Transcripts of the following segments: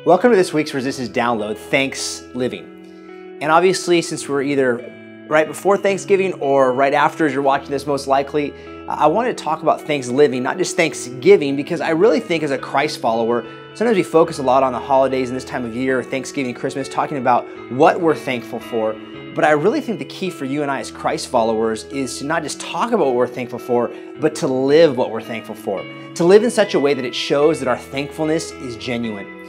Welcome to this week's Resistance Download, Thanksgiving. And obviously, since we're either right before Thanksgiving or right after as you're watching this most likely, I wanted to talk about Thanksgiving, not just Thanksgiving, because I really think as a Christ follower, sometimes we focus a lot on the holidays and this time of year, Thanksgiving, Christmas, talking about what we're thankful for. But I really think the key for you and I as Christ followers is to not just talk about what we're thankful for, but to live what we're thankful for. To live in such a way that it shows that our thankfulness is genuine.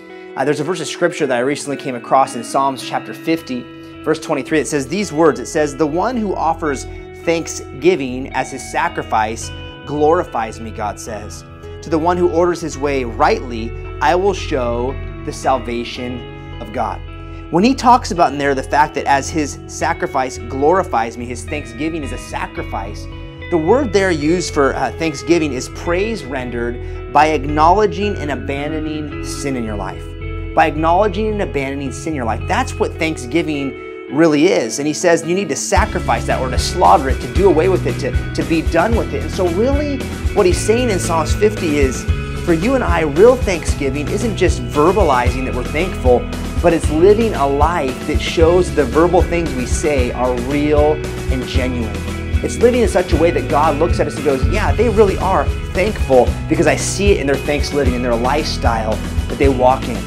There's a verse of scripture that I recently came across in Psalms chapter 50, verse 23. It says these words. It says, "The one who offers thanksgiving as his sacrifice glorifies me," God says. "To the one who orders his way rightly, I will show the salvation of God." When he talks about in there the fact that as his sacrifice glorifies me, his thanksgiving is a sacrifice, the word there used for thanksgiving is praise rendered by acknowledging and abandoning sin in your life. By acknowledging and abandoning sin in your life. That's what thanksgiving really is. And he says you need to sacrifice that or to slaughter it, to do away with it, to be done with it. And so really what he's saying in Psalms 50 is for you and I, real thanksgiving isn't just verbalizing that we're thankful, but it's living a life that shows the verbal things we say are real and genuine. It's living in such a way that God looks at us and goes, yeah, they really are thankful because I see it in their thanks-living, in their lifestyle that they walk in.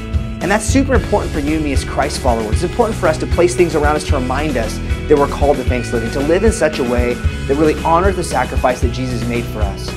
And that's super important for you and me as Christ followers. It's important for us to place things around us to remind us that we're called to thanks-living, to live in such a way that really honors the sacrifice that Jesus made for us.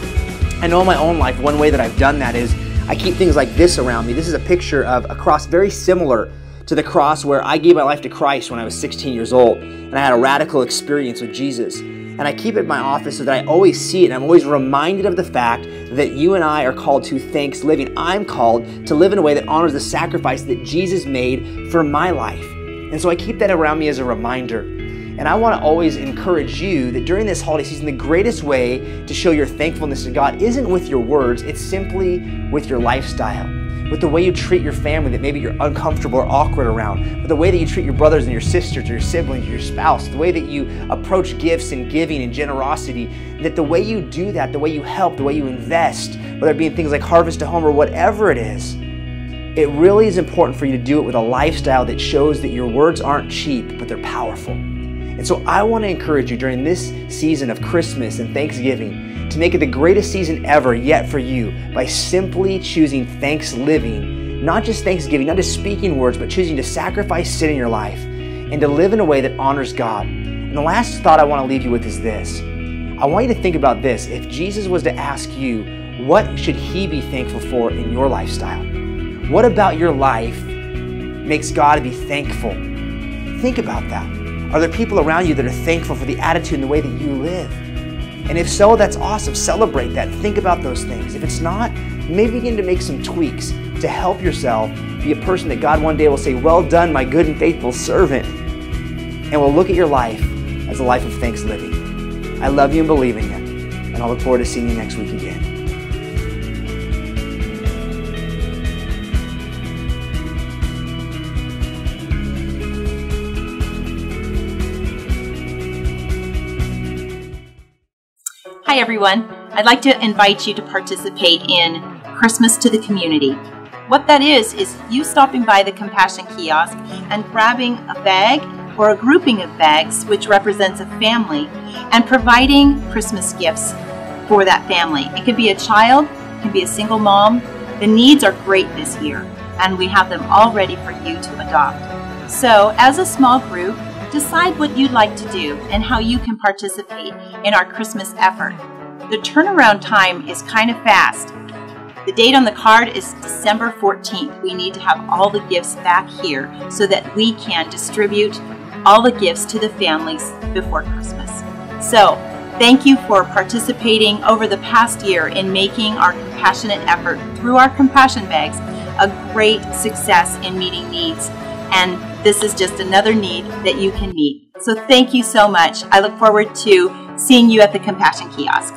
I know in my own life, one way that I've done that is I keep things like this around me. This is a picture of a cross very similar to the cross where I gave my life to Christ when I was 16 years old. And I had a radical experience with Jesus. And I keep it in my office so that I always see it. And I'm always reminded of the fact that you and I are called to thanks-living. I'm called to live in a way that honors the sacrifice that Jesus made for my life. And so I keep that around me as a reminder. And I want to always encourage you that during this holiday season, the greatest way to show your thankfulness to God isn't with your words, it's simply with your lifestyle. With the way you treat your family that maybe you're uncomfortable or awkward around, with the way that you treat your brothers and your sisters, your siblings, your spouse, the way that you approach gifts and giving and generosity, that the way you do that, the way you help, the way you invest, whether it be in things like Harvest to Home or whatever it is, it really is important for you to do it with a lifestyle that shows that your words aren't cheap, but they're powerful. And so I want to encourage you during this season of Christmas and Thanksgiving to make it the greatest season ever yet for you by simply choosing thanks-living, not just thanksgiving, not just speaking words, but choosing to sacrifice sin in your life and to live in a way that honors God. And the last thought I want to leave you with is this. I want you to think about this. If Jesus was to ask you, what should he be thankful for in your lifestyle? What about your life makes God be thankful? Think about that. Are there people around you that are thankful for the attitude and the way that you live? And if so, that's awesome. Celebrate that. Think about those things. If it's not, maybe begin to make some tweaks to help yourself be a person that God one day will say, "Well done, my good and faithful servant." And will look at your life as a life of thanks-living. I love you and believe in you. And I'll look forward to seeing you next week again. Hi everyone, I'd like to invite you to participate in Christmas to the Community. What that is you stopping by the Compassion Kiosk and grabbing a bag or a grouping of bags which represents a family and providing Christmas gifts for that family. It could be a child, it can be a single mom. The needs are great this year and we have them all ready for you to adopt. So as a small group, decide what you'd like to do and how you can participate in our Christmas effort. The turnaround time is kind of fast. The date on the card is December 14th. We need to have all the gifts back here so that we can distribute all the gifts to the families before Christmas. So, thank you for participating over the past year in making our compassionate effort through our compassion bags a great success in meeting needs. And this is just another need that you can meet. So thank you so much. I look forward to seeing you at the Compassion Kiosk.